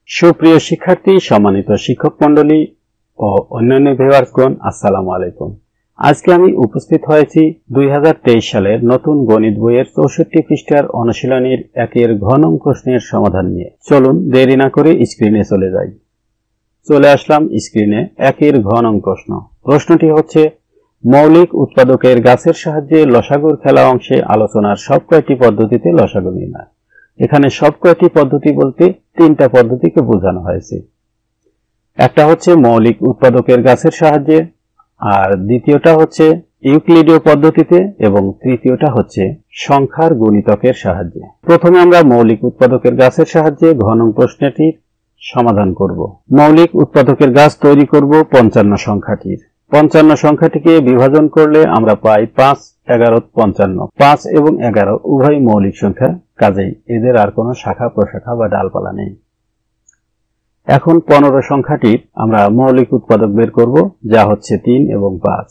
সুপ্রিয় শিক্ষার্থী, সম্মানিত শিক্ষক মণ্ডলী ও অন্যান্য ভিউয়ার্সগণ, আসসালামু আলাইকুম। আজকে আমি উপস্থিত হয়েছি 2023 সালের নতুন গণিত বইয়ের 64 পৃষ্ঠার অনুশীলনীর 1-এর ঘ নং প্রশ্নের সমাধান নিয়ে। চলুন দেরি না করে স্ক্রিনে চলে যাই। চলে আসলাম স্ক্রিনে 1-এর ঘ নং প্রশ্ন। প্রশ্নটি হচ্ছে, মৌলিক উৎপাদকের গাছের সাহায্যে লসাগুর খেলা অংশে আলোচনার সব কয়টি পদ্ধতিতে লসাগু নির্ণয়। এখানে সব কয়টি পদ্ধতি বলতে 3টা পদ্ধতিকে বোঝানো হয়েছে। একটা হচ্ছে মৌলিক উৎপাদকের গাছের সাহায্যে, আর দ্বিতীয়টা হচ্ছে ইউক্লিডীয় পদ্ধতিতে, এবং তৃতীয়টা হচ্ছে সংখ্যার গুণিতকের সাহায্যে। প্রথমে আমরা মৌলিক উৎপাদকের গাছের সাহায্যে ঘ নং প্রশ্নটির সমাধান করব। মৌলিক উৎপাদকের গাছ তৈরি করব 55 সংখ্যাটির। 55 সংখ্যাটিকে বিভাজন করলে আমরা পাই 5, 11, 55। 5 এবং 11 উভয় মৌলিক সংখ্যা, কাজেই এদের আর কোনো শাখা প্রশাখা বা ডালপালা নেই। এখন 15 সংখ্যাটির আমরা মৌলিক উৎপাদক বের করব, যা হচ্ছে 3 এবং 5,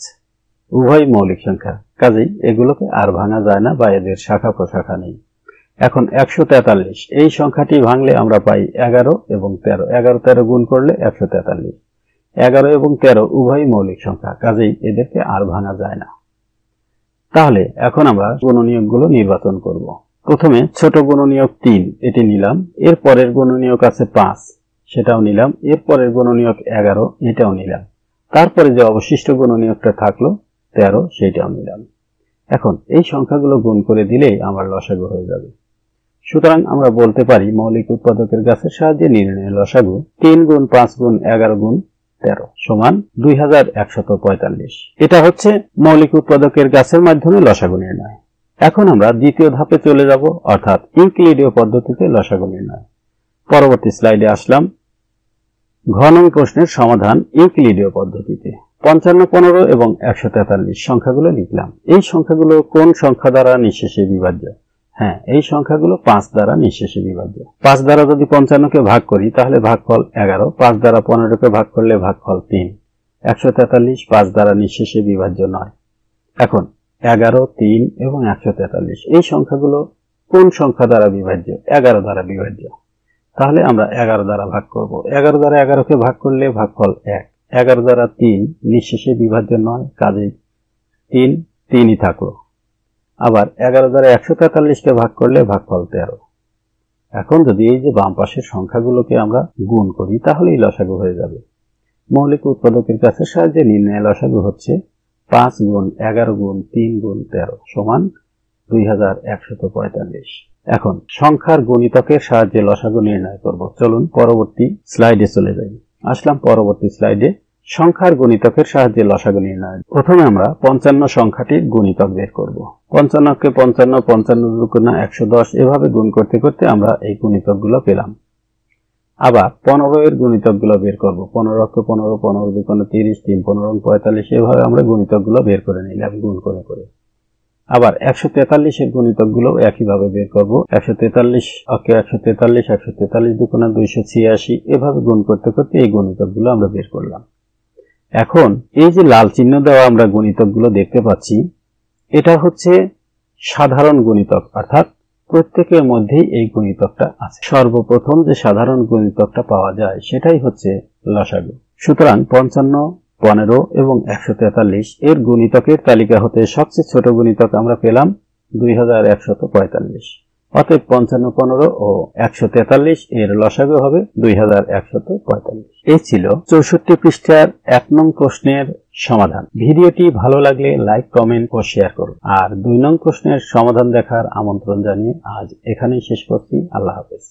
উভয় মৌলিক সংখ্যা, কাজেই এগুলোকে আর ভাঙা যায় না বা এদের শাখা প্রশাখা নেই। এখন 143 এই সংখ্যাটি ভাঙলে আমরা পাই 11 এবং 13। 11 13 গুণ করলে 143। 11 এবং 13 উভয় মৌলিক সংখ্যা, কাজেই এদেরকে আর ভাঙা যায় না। তাহলে এখন আমরা গুণনীয়কগুলো নির্বাচন করব। প্রথমে ছোট গুণনীয়ক 3 এটি নিলাম, এর পরের গুণনীয়ক আছে 5, সেটাও নিলাম, এর পরের গুণনীয়ক 11, এটাও নিলাম, তারপরে যে অবশিষ্ট গুণনীয়কটা থাকলো 13, সেটাও নিলাম। এখন এই সংখ্যাগুলো গুণ করে দিলেই আমার লসাগু হয়ে যাবে। সুতরাং আমরা বলতে পারি মৌলিক উৎপাদকের গাছের সাহায্যে নির্ণয়ের লসাগু 3 গুণ 5 গুণ 11 গুণ 13 সমান 2145। এটা হচ্ছে মৌলিক উৎপাদকের গাছের মাধ্যমে লসাগু নির্ণয়। এখন আমরা দ্বিতীয় ধাপে চলে যাব, অর্থাৎ ইউক্লিডীয় পদ্ধতিতে লসাগু নির্ণয়। পরবর্তী স্লাইডে আসলাম। ঘ নং প্রশ্নের সমাধান ইউক্লিডীয় পদ্ধতিতে। 55, 15 এবং 143 সংখ্যাগুলো লিখলাম। এই সংখ্যাগুলো কোন সংখ্যা দ্বারা নিঃশেষে বিভাজ্য? হ্যাঁ, এই সংখ্যাগুলো 5 দ্বারা নিঃশেষে বিভাজ্য। 5 দ্বারা যদি 55কে ভাগ করি তাহলে ভাগফল 11, 5 দ্বারা 15কে ভাগ করলে ভাগফল 3। 143 5 দ্বারা নিঃশেষে বিভাজ্য নয়। এখন 11, 3 এবং 143 এই সংখ্যাগুলো কোন সংখ্যা দ্বারা বিভাজ্য? 11 দ্বারা বিভাজ্য। তাহলে আমরা 11 দ্বারা ভাগ করব। 11 দ্বারা 11কে ভাগ করলে ভাগফল 1। 11 দ্বারা 3 নিঃশেষে বিভাজ্য নয়, কাজেই 3ই থাকলো। আবার 11 দ্বারা 143কে ভাগ করলে ভাগফল 13। এখন যদি এই যে বাম পাশের সংখ্যাগুলোকে আমরা গুণ করি তাহলেই লসাগু হয়ে যাবে। মৌলিক উৎপাদকের গাছের সাহায্যে নির্ণয় লসাগু হচ্ছে 5 গুণ 11 গুণ 3 গুণ 13 সমান 2145। এখন সংখ্যার গুণিতকের সাহায্যে লসাগু নির্ণয় করব। চলুন পরবর্তী স্লাইডে চলে যাই। আসলাম পরবর্তী স্লাইডে। সংখ্যার গুণিতকের সাহায্যে লসাগু নির্ণয়। প্রথমে আমরা 55 সংখ্যাটির গুণিতক বের করব। 55কে 55, 55 দুগুণা 110 এভাবে গুণ করতে করতে আমরা এই গুণিতকগুলো পেলাম। আবার 15 এর গুণিতকগুলো বের করব। 15কে 15, 15 দুগুণা 30, 3 15 45 এভাবে আমরা গুণিতকগুলো বের করে নিলাম গুণ করে করে। আবার 143 এর গুণিতকগুলো একইভাবে বের করব। 143 ওকে 143, 143 দুগুণা 286 এভাবে গুণ করতে করতে এই গুণিতকগুলো আমরা বের করলাম। এখন এই যে লাল চিহ্ন দেওয়া আমরা গুণিতকগুলো দেখতে পাচ্ছি, এটা হচ্ছে সাধারণ গুণিতক, অর্থাৎ প্রত্যেকের মধ্যেই এই গুণিতকটা আছে। সর্বপ্রথম যে সাধারণ গুণিতকটা পাওয়া যায় সেটাই হচ্ছে লসাগু। সুতরাং 55, 15 এবং 143 এর গুণিতকের তালিকা হতে সবচেয়ে ছোট গুণিতক আমরা পেলাম 2145। অতএব 55, 15 ও 143 এর লসাগু হবে 2145। এই ছিল 64 পৃষ্ঠার 1 নং প্রশ্নের সমাধান। ভিডিওটি ভালো লাগলে লাইক, কমেন্ট ও শেয়ার করুন। আর 2 নং প্রশ্নের সমাধান দেখার আমন্ত্রণ জানিয়ে আজ এখানেই শেষ করছি। আল্লাহ হাফেজ।